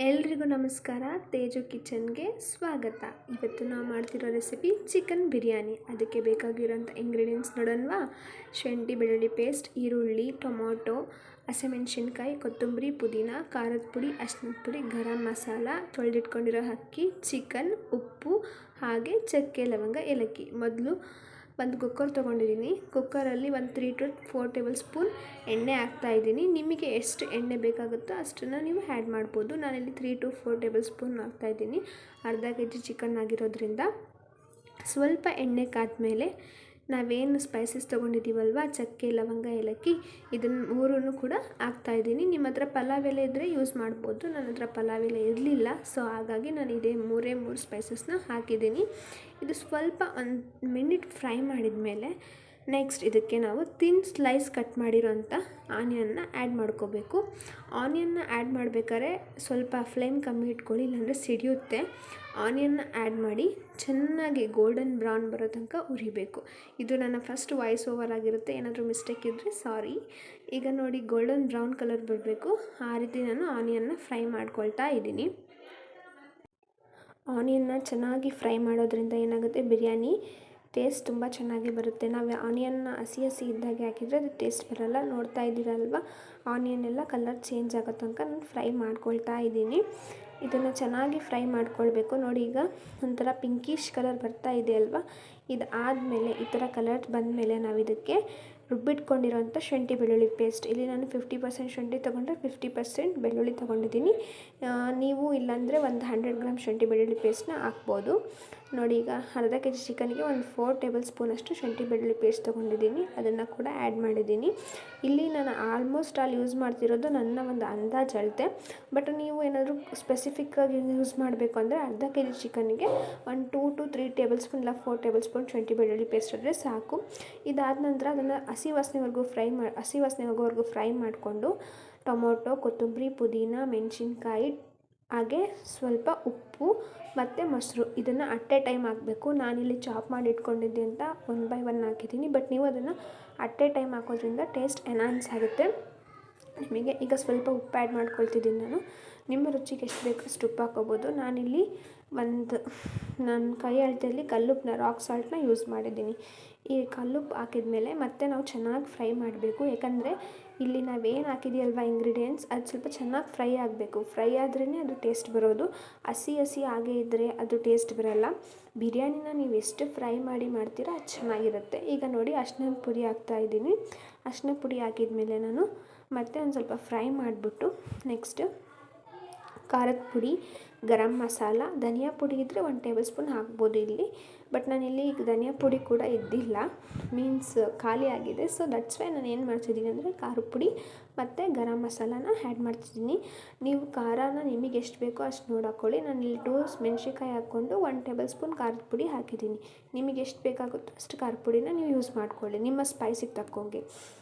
ಎಲ್ರಿಗೂ ನಮಸ್ಕಾರ. ತೇಜು ಕಿಚನ್ಗೆ ಸ್ವಾಗತ. ಇವತ್ತು ನಾವು ಮಾಡ್ತಿರೋ ರೆಸಿಪಿ ಚಿಕನ್ ಬಿರಿಯಾನಿ. ಅದಕ್ಕೆ ಬೇಕಾಗಿರೋಂಥ ಇಂಗ್ರೀಡಿಯೆಂಟ್ಸ್ ನೋಡೋಣವಾ? ಶುಂಠಿ ಬೆಳ್ಳುಳ್ಳಿ ಪೇಸ್ಟ್, ಈರುಳ್ಳಿ, ಟೊಮೊಟೊ, ಹಸಿಮೆಣಸಿನ್ಕಾಯಿ, ಕೊತ್ತಂಬರಿ, ಪುದೀನ, ಖಾರದ ಪುಡಿ, ಅರಿಶಿನದ ಪುಡಿ, ಗರಂ ಮಸಾಲ, ತೊಳೆದಿಟ್ಕೊಂಡಿರೋ ಅಕ್ಕಿ, ಚಿಕನ್, ಉಪ್ಪು, ಹಾಗೆ ಚಕ್ಕೆ, ಲವಂಗ, ಏಲಕ್ಕಿ. ಮೊದಲು ಒಂದು ಕುಕ್ಕರ್ ತೊಗೊಂಡಿದ್ದೀನಿ. ಕುಕ್ಕರಲ್ಲಿ ಒಂದು 3 to 4 ಟೇಬಲ್ ಸ್ಪೂನ್ ಎಣ್ಣೆ ಹಾಕ್ತಾಯಿದ್ದೀನಿ. ನಿಮಗೆ ಎಷ್ಟು ಎಣ್ಣೆ ಬೇಕಾಗುತ್ತೋ ಅಷ್ಟನ್ನು ನೀವು ಆ್ಯಡ್ ಮಾಡ್ಬೋದು. ನಾನಿಲ್ಲಿ 3 to 4 ಟೇಬಲ್ ಸ್ಪೂನ್ ಹಾಕ್ತಾಯಿದ್ದೀನಿ. ಅರ್ಧ kg ಚಿಕನ್ ಆಗಿರೋದ್ರಿಂದ ಸ್ವಲ್ಪ ಎಣ್ಣೆ ಕಾದ್ಮೇಲೆ ನಾವೇನು ಸ್ಪೈಸಸ್ ತೊಗೊಂಡಿದ್ದೀವಲ್ವ, ಚಕ್ಕೆ, ಲವಂಗ, ಏಲಕ್ಕಿ, ಇದನ್ನು ಮೂರನ್ನು ಕೂಡ ಹಾಕ್ತಾಯಿದ್ದೀನಿ. ನಿಮ್ಮ ಹತ್ರ ಪಲಾವ್ ಎಲೆ ಇದ್ದರೆ ಯೂಸ್ ಮಾಡ್ಬೋದು. ನನ್ನ ಹತ್ರ ಪಲಾವ್ ಎಲೆ ಇರಲಿಲ್ಲ, ಸೊ ಹಾಗಾಗಿ ನಾನು ಇದೇ ಮೂರೇ ಸ್ಪೈಸಸ್ನ ಹಾಕಿದ್ದೀನಿ. ಇದು ಸ್ವಲ್ಪ 1 ಮಿನಿಟ್ ಫ್ರೈ ಮಾಡಿದ ಮೇಲೆ ನೆಕ್ಸ್ಟ್ ಇದಕ್ಕೆ ನಾವು ತಿನ್ ಸ್ಲೈಸ್ ಕಟ್ ಮಾಡಿರೋಂಥ ಆನಿಯನ್ನ ಆ್ಯಡ್ ಮಾಡ್ಕೋಬೇಕು. ಆನಿಯನ್ನ ಆ್ಯಡ್ ಮಾಡಬೇಕಾದ್ರೆ ಸ್ವಲ್ಪ ಫ್ಲೇಮ್ ಕಮ್ಮಿ ಇಟ್ಕೊಳ್ಳಿ, ಇಲ್ಲಾಂದರೆ ಸಿಡಿಯುತ್ತೆ. ಆನಿಯನ್ನ ಆ್ಯಡ್ ಮಾಡಿ ಚೆನ್ನಾಗಿ ಗೋಲ್ಡನ್ ಬ್ರೌನ್ ಬರೋ ತನಕ ಉರಿಬೇಕು. ಇದು ನನ್ನ ಫಸ್ಟ್ ವಾಯ್ಸ್ ಓವರ್ ಆಗಿರುತ್ತೆ, ಏನಾದರೂ ಮಿಸ್ಟೇಕ್ ಇದ್ದರೆ ಸಾರಿ. ಈಗ ನೋಡಿ, ಗೋಲ್ಡನ್ ಬ್ರೌನ್ ಕಲರ್ ಬರಬೇಕು. ಆ ರೀತಿ ನಾನು ಆನಿಯನ್ನ ಫ್ರೈ ಮಾಡ್ಕೊಳ್ತಾ ಇದ್ದೀನಿ. ಆನಿಯನ್ನ ಚೆನ್ನಾಗಿ ಫ್ರೈ ಮಾಡೋದ್ರಿಂದ ಏನಾಗುತ್ತೆ, ಬಿರಿಯಾನಿ ಟೇಸ್ಟ್ ತುಂಬ ಚೆನ್ನಾಗಿ ಬರುತ್ತೆ. ನಾವು ಆನಿಯನ್ನ ಹಸಿ ಇದ್ದಾಗೆ ಹಾಕಿದರೆ ಅದು ಟೇಸ್ಟ್ ಬರೋಲ್ಲ. ನೋಡ್ತಾ ಇದ್ದೀರಲ್ವ, ಆನಿಯನ್ ಎಲ್ಲ ಕಲರ್ ಚೇಂಜ್ ಆಗೋ ತನಕ ನಾನು ಫ್ರೈ ಮಾಡ್ಕೊಳ್ತಾ ಇದ್ದೀನಿ. ಇದನ್ನು ಚೆನ್ನಾಗಿ ಫ್ರೈ ಮಾಡ್ಕೊಳ್ಬೇಕು. ನೋಡಿ, ಈಗ ಒಂಥರ ಪಿಂಕಿಶ್ ಕಲರ್ ಬರ್ತಾ ಇದೆ ಅಲ್ವಾ. ಇದು ಆದಮೇಲೆ ಈ ಥರ ಕಲರ್ ಬಂದಮೇಲೆ ನಾವು ಇದಕ್ಕೆ ರುಬ್ಬಿಟ್ಕೊಂಡಿರೋಂಥ ಶುಂಠಿ ಬೆಳ್ಳುಳ್ಳಿ ಪೇಸ್ಟ್, ಇಲ್ಲಿ ನಾನು 50% ಶುಂಠಿ ತೊಗೊಂಡ್ರೆ 50% ಬೆಳ್ಳುಳ್ಳಿ ತೊಗೊಂಡಿದ್ದೀನಿ. ನೀವು ಇಲ್ಲಾಂದರೆ ಒಂದು 100 ಗ್ರಾಮ್ ಶುಂಠಿ ಬೆಳ್ಳುಳ್ಳಿ ಪೇಸ್ಟ್ನ ಹಾಕ್ಬೋದು. ನೋಡಿ, ಈಗ ಅರ್ಧ kg ಚಿಕನ್ಗೆ ಒಂದು 4 ಟೇಬಲ್ ಸ್ಪೂನಷ್ಟು ಶುಂಠಿ ಬೆಳ್ಳುಳ್ಳಿ ಪೇಸ್ಟ್ ತೊಗೊಂಡಿದ್ದೀನಿ. ಅದನ್ನು ಕೂಡ ಆ್ಯಡ್ ಮಾಡಿದ್ದೀನಿ. ಇಲ್ಲಿ ನಾನು ಆಲ್ಮೋಸ್ಟ್ ಯೂಸ್ ಮಾಡ್ತಿರೋದು ನನ್ನ ಒಂದು ಅಂದಾಜು ಅಳತೆ. ಬಟ್ ನೀವು ಏನಾದರೂ ಸ್ಪೆಸಿಫಿಕ್ಕಾಗಿ ಯೂಸ್ ಮಾಡಬೇಕು ಅಂದರೆ ಅರ್ಧ kg ಚಿಕನ್ಗೆ ಒಂದು 2 to 3 ಟೇಬಲ್ ಸ್ಪೂನ್ ಇಲ್ಲ 4 ಟೇಬಲ್ ಸ್ಪೂನ್ ಶುಂಠಿ ಬೆಳ್ಳುಳ್ಳಿ ಪೇಸ್ಟ್ ಆದರೆ ಸಾಕು. ಇದಾದ ನಂತರ ಅದನ್ನು ಹಸಿ ವಾಸನೆ ಹೋಗೋವರೆಗೂ ಫ್ರೈ ಮಾಡಿಕೊಂಡು ಟೊಮೊಟೊ, ಕೊತ್ತಂಬರಿ, ಪುದೀನ, ಮೆಣಸಿನ್ಕಾಯಿ, ಹಾಗೆ ಸ್ವಲ್ಪ ಉಪ್ಪು ಮತ್ತು ಮೊಸರು, ಇದನ್ನು ಅಟ್ ಎ ಟೈಮ್ ಹಾಕಬೇಕು. ನಾನಿಲ್ಲಿ ಚಾಪ್ ಮಾಡಿ ಇಟ್ಕೊಂಡಿದ್ದೆ ಅಂತ 1 by 1 ಹಾಕಿದ್ದೀನಿ. ಬಟ್ ನೀವು ಅದನ್ನು ಅಟ್ ಎ ಟೈಮ್ ಹಾಕೋದ್ರಿಂದ ಟೇಸ್ಟ್ ಎನ್ಹಾನ್ಸ್ ಆಗುತ್ತೆ ನಿಮಗೆ. ಈಗ ಸ್ವಲ್ಪ ಉಪ್ಪು ಆ್ಯಡ್ ಮಾಡ್ಕೊಳ್ತಿದ್ದೀನಿ ನಾನು. ನಿಮ್ಮ ರುಚಿಗೆ ಎಷ್ಟು ಬೇಕೋ ಅಷ್ಟು ಉಪ್ಪು ಹಾಕೋಬೋದು. ನಾನಿಲ್ಲಿ ನನ್ನ ಕೈ ಅಳತೆಯಲ್ಲಿ ಕಲ್ಲುಪ್ಪನ್ನ, ರಾಕ್ ಸಾಲ್ಟ್ನ ಯೂಸ್ ಮಾಡಿದ್ದೀನಿ. ಈ ಕಲ್ಲುಪ್ಪು ಹಾಕಿದ್ಮೇಲೆ ಮತ್ತೆ ನಾವು ಚೆನ್ನಾಗಿ ಫ್ರೈ ಮಾಡಬೇಕು. ಯಾಕಂದರೆ ಇಲ್ಲಿ ನಾವೇನು ಹಾಕಿದೆಯಲ್ವ ಇಂಗ್ರೀಡಿಯೆಂಟ್ಸ್, ಅದು ಸ್ವಲ್ಪ ಚೆನ್ನಾಗಿ ಫ್ರೈ ಆಗಬೇಕು. ಫ್ರೈ ಆದ್ರೇ ಅದು ಟೇಸ್ಟ್ ಬರೋದು. ಹಸಿ ಹಾಗೇ ಇದ್ದರೆ ಅದು ಟೇಸ್ಟ್ ಬರೋಲ್ಲ. ಬಿರಿಯಾನಿನ ನೀವು ಎಷ್ಟು ಫ್ರೈ ಮಾಡ್ತೀರಾ ಅದು ಚೆನ್ನಾಗಿರುತ್ತೆ. ಈಗ ನೋಡಿ, ಅರಿಶಿನದ ಪುಡಿ ಹಾಕ್ತಾಯಿದ್ದೀನಿ. ಅರಿಶಿನ ಪುಡಿ ಹಾಕಿದ್ಮೇಲೆ ನಾನು ಮತ್ತೆ ಒಂದು ಸ್ವಲ್ಪ ಫ್ರೈ ಮಾಡಿಬಿಟ್ಟು ನೆಕ್ಸ್ಟ್ ಖಾರದ ಪುಡಿ, ಗರಂ ಮಸಾಲ, ಧನಿಯಾ ಪುಡಿ ಇದ್ದರೆ 1 ಟೇಬಲ್ ಸ್ಪೂನ್ ಹಾಕ್ಬೋದು ಇಲ್ಲಿ. ಬಟ್ ನಾನಿಲ್ಲಿ ಈಗ ಧನಿಯಾ ಪುಡಿ ಕೂಡ ಇದ್ದಿಲ್ಲ, ಮೀನ್ಸ್ ಖಾಲಿ ಆಗಿದೆ. ಸೊ ದಟ್ಸ್ ವೈ ನಾನು ಏನು ಮಾಡ್ತಿದ್ದೀನಿ ಅಂದರೆ ಖಾರದ ಪುಡಿ ಮತ್ತು ಗರಂ ಮಸಾಲಾನ ಆ್ಯಡ್ ಮಾಡ್ತಿದ್ದೀನಿ. ನೀವು ಖಾರನ ನಿಮಗೆ ಎಷ್ಟು ಬೇಕೋ ಅಷ್ಟು ನೋಡಿ ಹಾಕ್ಕೊಳ್ಳಿ. ನಾನು ಇಲ್ಲಿ 2 ಮೆಣಸಿನ್ಕಾಯಿ ಹಾಕ್ಕೊಂಡು 1 ಟೇಬಲ್ ಸ್ಪೂನ್ ಖಾರದ ಪುಡಿ ಹಾಕಿದ್ದೀನಿ. ನಿಮಗೆ ಎಷ್ಟು ಬೇಕಾಗುತ್ತೋ ಅಷ್ಟು ಖಾರದ ಪುಡಿನ ನೀವು ಯೂಸ್ ಮಾಡ್ಕೊಳ್ಳಿ, ನಿಮ್ಮ ಸ್ಪೈಸಿಗೆ ತಕ್ಕಂಗೆ.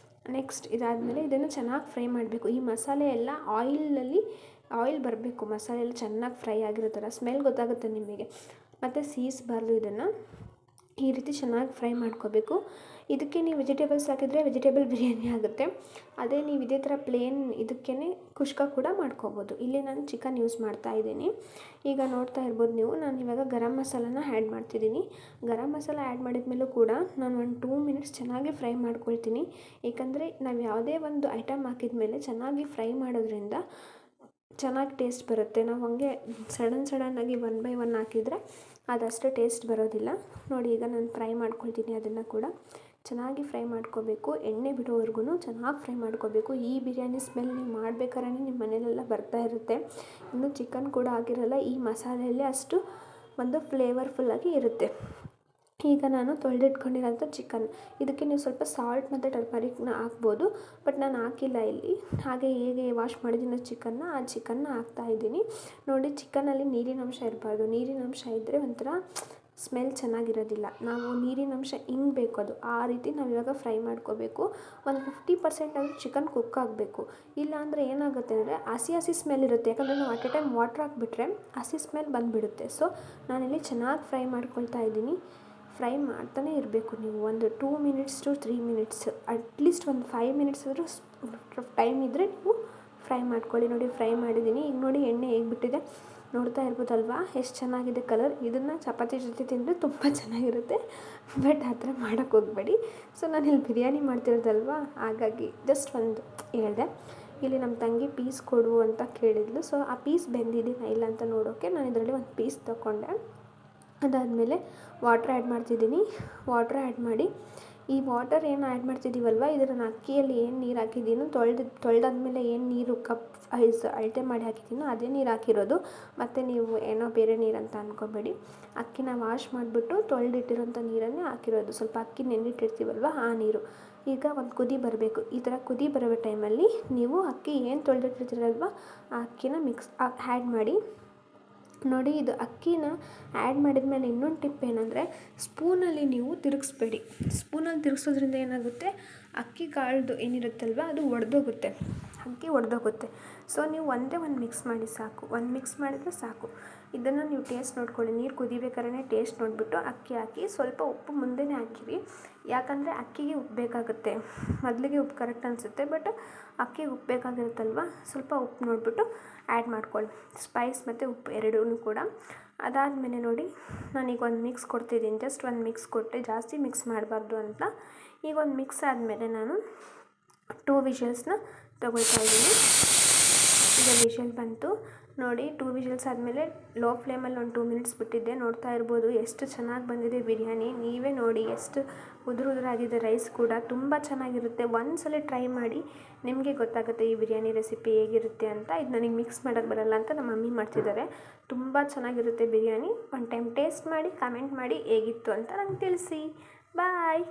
ನೆಕ್ಸ್ಟ್ ಇದಾದಮೇಲೆ ಇದನ್ನು ಚೆನ್ನಾಗಿ ಫ್ರೈ ಮಾಡಬೇಕು. ಈ ಮಸಾಲೆ ಎಲ್ಲ ಆಯಿಲ್ ಬರಬೇಕು. ಮಸಾಲೆ ಎಲ್ಲ ಚೆನ್ನಾಗಿ ಫ್ರೈ ಆಗಿರೋ ಥರ ಸ್ಮೆಲ್ ಗೊತ್ತಾಗುತ್ತೆ ನಿಮಗೆ. ಮತ್ತು ಸೀಸಬಾರ್ದು. ಇದನ್ನು ಈ ರೀತಿ ಚೆನ್ನಾಗಿ ಫ್ರೈ ಮಾಡ್ಕೋಬೇಕು. ಇದಕ್ಕೆ ನೀವು ವೆಜಿಟೇಬಲ್ಸ್ ಹಾಕಿದರೆ ವೆಜಿಟೇಬಲ್ ಬಿರಿಯಾನಿ ಆಗುತ್ತೆ. ಅದೇ ನೀವು ಇದೇ ಥರ ಪ್ಲೇನ್ ಇದಕ್ಕೇ ಕುಷ್ಕ ಕೂಡ ಮಾಡ್ಕೋಬೋದು. ಇಲ್ಲಿ ನಾನು ಚಿಕನ್ ಯೂಸ್ ಮಾಡ್ತಾ ಇದ್ದೀನಿ. ಈಗ ನೋಡ್ತಾ ಇರ್ಬೋದು ನೀವು, ನಾನು ಇವಾಗ ಗರಂ ಮಸಾಲಾನ ಆ್ಯಡ್ ಮಾಡ್ತಿದ್ದೀನಿ. ಗರಂ ಮಸಾಲ ಆ್ಯಡ್ ಮಾಡಿದ್ಮೇಲೂ ಕೂಡ ನಾನು ಒಂದು 2 ಮಿನಿಟ್ಸ್ ಚೆನ್ನಾಗಿ ಫ್ರೈ ಮಾಡ್ಕೊಳ್ತೀನಿ. ಏಕೆಂದರೆ ನಾವು ಯಾವುದೇ ಒಂದು ಐಟಮ್ ಹಾಕಿದ ಮೇಲೆ ಚೆನ್ನಾಗಿ ಫ್ರೈ ಮಾಡೋದ್ರಿಂದ ಚೆನ್ನಾಗಿ ಟೇಸ್ಟ್ ಬರುತ್ತೆ. ನಾವು ಹಾಗೆ ಸಡನ್ನಾಗಿ 1 by 1 ಹಾಕಿದರೆ ಅದಷ್ಟು ಟೇಸ್ಟ್ ಬರೋದಿಲ್ಲ. ನೋಡಿ, ಈಗ ನಾನು ಫ್ರೈ ಮಾಡ್ಕೊಳ್ತೀನಿ. ಅದನ್ನು ಕೂಡ ಚೆನ್ನಾಗಿ ಫ್ರೈ ಮಾಡ್ಕೋಬೇಕು. ಎಣ್ಣೆ ಬಿಡೋವರೆಗೂ ಚೆನ್ನಾಗಿ ಫ್ರೈ ಮಾಡ್ಕೋಬೇಕು. ಈ ಬಿರಿಯಾನಿ ಸ್ಮೆಲ್ ನೀವು ಮಾಡ್ಬೇಕಾದ್ರೆ ನಿಮ್ಮ ಮನೆಯಲ್ಲೆಲ್ಲ ಬರ್ತಾ ಇರುತ್ತೆ. ಇನ್ನು ಚಿಕನ್ ಕೂಡ ಆಗಿರಲ್ಲ, ಈ ಮಸಾಲೆಯಲ್ಲೇ ಅಷ್ಟು ಒಂದು ಫ್ಲೇವರ್ಫುಲ್ಲಾಗಿ ಇರುತ್ತೆ. ಈಗ ನಾನು ತೊಳೆದಿಟ್ಕೊಂಡಿರೋಂಥ ಚಿಕನ್, ಇದಕ್ಕೆ ನೀವು ಸ್ವಲ್ಪ ಸಾಲ್ಟ್ ಮತ್ತು ಟರ್ಮರಿಕ್ನ ಹಾಕ್ಬೋದು. ಬಟ್ ನಾನು ಹಾಕಿಲ್ಲ ಇಲ್ಲಿ. ಹಾಗೆ ಹೇಗೆ ವಾಶ್ ಮಾಡಿದ್ದೀನೋ ಆ ಚಿಕನ್ನ ಹಾಕ್ತಾಯಿದ್ದೀನಿ. ನೋಡಿ, ಚಿಕನಲ್ಲಿ ನೀರಿನಂಶ ಇರಬಾರ್ದು. ನೀರಿನಂಶ ಇದ್ದರೆ ಒಂಥರ ಸ್ಮೆಲ್ ಚೆನ್ನಾಗಿರೋದಿಲ್ಲ. ನಾವು ನೀರಿನಂಶ ಹಿಂಗೆ ಬೇಕು ಅದು ಆ ರೀತಿ ನಾವು ಇವಾಗ ಫ್ರೈ ಮಾಡ್ಕೋಬೇಕು. ಒಂದು 50% ಆದರೂ ಚಿಕನ್ ಕುಕ್ ಆಗಬೇಕು. ಇಲ್ಲಾಂದರೆ ಏನಾಗುತ್ತೆ ಅಂದರೆ ಹಸಿ ಸ್ಮೆಲ್ ಇರುತ್ತೆ. ಯಾಕಂದರೆ ನಾವು ಅಟ್ ಎ ಟೈಮ್ ವಾಟ್ರ್ ಹಾಕಿಬಿಟ್ರೆ ಹಸಿ ಸ್ಮೆಲ್ ಬಂದುಬಿಡುತ್ತೆ. ಸೊ ನಾನಿಲ್ಲಿ ಚೆನ್ನಾಗಿ ಫ್ರೈ ಮಾಡ್ಕೊಳ್ತಾ ಇದ್ದೀನಿ. ಫ್ರೈ ಮಾಡ್ತಾನೆ ಇರಬೇಕು ನೀವು. ಒಂದು 2 ಮಿನಿಟ್ಸ್ to 3 ಮಿನಿಟ್ಸ್, ಅಟ್ಲೀಸ್ಟ್ ಒಂದು 5 ಮಿನಿಟ್ಸ್ ಆದರೂ ಟೈಮ್ ಇದ್ದರೆ ನೀವು ಫ್ರೈ ಮಾಡ್ಕೊಳ್ಳಿ. ನೋಡಿ ಫ್ರೈ ಮಾಡಿದ್ದೀನಿ. ಈಗ ನೋಡಿ ಎಣ್ಣೆ ಹೇಗೆ ಬಿಟ್ಟಿದೆ ನೋಡ್ತಾ ಇರ್ಬೋದಲ್ವಾ ಎಷ್ಟು ಚೆನ್ನಾಗಿದೆ ಕಲರ್. ಇದನ್ನು ಚಪಾತಿ ಜೊತೆ ತಿಂದರೆ ತುಂಬ ಚೆನ್ನಾಗಿರುತ್ತೆ. ಬಟ್ ಆ ಥರ ಮಾಡೋಕ್ಕೆ ಹೋಗಬೇಡಿ. ಸೊ ನಾನು ಇಲ್ಲಿ ಬಿರಿಯಾನಿ ಮಾಡ್ತಿರೋದಲ್ವಾ, ಹಾಗಾಗಿ ಜಸ್ಟ್ ಒಂದು ಹೇಳಿದೆ. ಇಲ್ಲಿ ನಮ್ಮ ತಂಗಿ ಪೀಸ್ ಕೊಡು ಅಂತ ಕೇಳಿದ್ಲು. ಸೊ ಆ ಪೀಸ್ ಬೆಂದಿದೆಯಾ ಇಲ್ಲ ಅಂತ ನೋಡೋಕ್ಕೆ ನಾನು ಇದರಲ್ಲಿ ಒಂದು ಪೀಸ್ ತೊಗೊಂಡೆ. ಅದಾದಮೇಲೆ ವಾಟ್ರ್ ಆ್ಯಡ್ ಮಾಡ್ತಿದ್ದೀನಿ. ವಾಟ್ರ್ ಆ್ಯಡ್ ಮಾಡಿ, ಈ ವಾಟರ್ ಏನು ಆ್ಯಡ್ ಮಾಡ್ತಿದ್ದೀವಲ್ವ, ಇದನ್ನು ಅಕ್ಕಿಯಲ್ಲಿ ಏನು ನೀರು ಹಾಕಿದ್ದೀನೋ ತೊಳೆದಾದ್ಮೇಲೆ ಏನು ನೀರು ಕಪ್ ಐಸ್ ಅಳತೆ ಮಾಡಿ ಹಾಕಿದ್ದೀನೋ ಅದೇ ನೀರು ಹಾಕಿರೋದು. ಮತ್ತು ನೀವು ಏನೋ ಬೇರೆ ನೀರು ಅಂತ ಅಂದ್ಕೋಬೇಡಿ. ಅಕ್ಕಿನ ವಾಶ್ ಮಾಡಿಬಿಟ್ಟು ತೊಳೆದಿಟ್ಟಿರೋಂಥ ನೀರನ್ನೇ ಹಾಕಿರೋದು. ಸ್ವಲ್ಪ ಅಕ್ಕಿ ನೆನ್ನಿಟ್ಟಿರ್ತೀವಲ್ವ ಆ ನೀರು. ಈಗ ಒಂದು ಕುದಿ ಬರಬೇಕು. ಈ ಥರ ಕುದಿ ಬರೋ ಟೈಮಲ್ಲಿ ನೀವು ಅಕ್ಕಿ ಏನು ತೊಳೆದಿಟ್ಟಿರ್ತೀರಲ್ವ ಆ ಅಕ್ಕಿನ ಆ್ಯಡ್ ಮಾಡಿ. ನೋಡಿ, ಇದು ಅಕ್ಕಿನ ಆ್ಯಡ್ ಮಾಡಿದ ಮೇಲೆ ಇನ್ನೊಂದು ಟಿಪ್ ಏನಂದರೆ, ಸ್ಪೂನಲ್ಲಿ ನೀವು ತಿರುಗಿಸ್ಬೇಡಿ. ಸ್ಪೂನಲ್ಲಿ ತಿರುಗಿಸೋದ್ರಿಂದ ಏನಾಗುತ್ತೆ, ಅಕ್ಕಿ ಕಾಳ್ದು ಏನಿರುತ್ತಲ್ವ ಅದು ಒಡೆದೋಗುತ್ತೆ, ಅಕ್ಕಿ ಒಡೆದೋಗುತ್ತೆ. ಸೊ ನೀವು ಒಂದೇ ಒಂದು ಮಿಕ್ಸ್ ಮಾಡಿ ಸಾಕು. ಒಂದು ಮಿಕ್ಸ್ ಮಾಡಿದರೆ ಸಾಕು. ಇದನ್ನು ನೀವು ಟೇಸ್ಟ್ ನೋಡ್ಕೊಳ್ಳಿ. ನೀರು ಕುದಿಬೇಕಾದ್ರೆ ಟೇಸ್ಟ್ ನೋಡಿಬಿಟ್ಟು ಅಕ್ಕಿ ಹಾಕಿ. ಸ್ವಲ್ಪ ಉಪ್ಪು ಮುಂದೆನೇ ಹಾಕಿರಿ, ಯಾಕಂದರೆ ಅಕ್ಕಿಗೆ ಉಪ್ಪು ಬೇಕಾಗುತ್ತೆ. ಮೊದಲಿಗೆ ಉಪ್ಪು ಕರೆಕ್ಟ್ ಅನಿಸುತ್ತೆ, ಬಟ್ ಅಕ್ಕಿಗೆ ಉಪ್ಪು ಬೇಕಾಗಿರುತ್ತಲ್ವ, ಸ್ವಲ್ಪ ಉಪ್ಪು ನೋಡಿಬಿಟ್ಟು ಆ್ಯಡ್ ಮಾಡ್ಕೊಳ್ಳಿ. ಸ್ಪೈಸ್ ಮತ್ತು ಉಪ್ಪು ಎರಡೂ ಕೂಡ. ಅದಾದಮೇಲೆ ನೋಡಿ, ನಾನೀಗ ಒಂದು ಮಿಕ್ಸ್ ಕೊಡ್ತಿದ್ದೀನಿ. ಜಸ್ಟ್ ಒಂದು ಮಿಕ್ಸ್ ಕೊಟ್ಟೆ, ಜಾಸ್ತಿ ಮಿಕ್ಸ್ ಮಾಡಬಾರ್ದು ಅಂತ. ಈಗ ಒಂದು ಮಿಕ್ಸ್ ಆದಮೇಲೆ ನಾನು 2 ವಿಷಲ್ಸ್ನ ತೊಗೊಳ್ತಾ ಇದ್ದೀನಿ. ಈಗ ವಿಷಲ್ ಬಂತು ನೋಡಿ. 2 ವಿಷಲ್ಸ್ ಆದಮೇಲೆ ಲೋ ಫ್ಲೇಮಲ್ಲಿ ಒಂದು 2 ಮಿನಿಟ್ಸ್ ಬಿಟ್ಟಿದ್ದೆ. ನೋಡ್ತಾ ಇರ್ಬೋದು ಎಷ್ಟು ಚೆನ್ನಾಗಿ ಬಂದಿದೆ ಬಿರಿಯಾನಿ. ನೀವೇ ನೋಡಿ ಎಷ್ಟು ಉದುರಾಗಿದೆ. ರೈಸ್ ಕೂಡ ತುಂಬ ಚೆನ್ನಾಗಿರುತ್ತೆ. ಒಂದ್ಸಲ ಟ್ರೈ ಮಾಡಿ, ನಿಮಗೆ ಗೊತ್ತಾಗುತ್ತೆ ಈ ಬಿರಿಯಾನಿ ರೆಸಿಪಿ ಹೇಗಿರುತ್ತೆ ಅಂತ. ಇದು ನನಗೆ ಮಿಕ್ಸ್ ಮಾಡೋಕ್ಕೆ ಬರಲ್ಲ ಅಂತ ನಮ್ಮ ಮಮ್ಮಿ ಮಾಡ್ತಿದ್ದಾರೆ. ತುಂಬ ಚೆನ್ನಾಗಿರುತ್ತೆ ಬಿರಿಯಾನಿ. ಒಂದು ಟೈಮ್ ಟೇಸ್ಟ್ ಮಾಡಿ ಕಮೆಂಟ್ ಮಾಡಿ ಹೇಗಿತ್ತು ಅಂತ ನಂಗೆ ತಿಳಿಸಿ. ಬಾಯ್.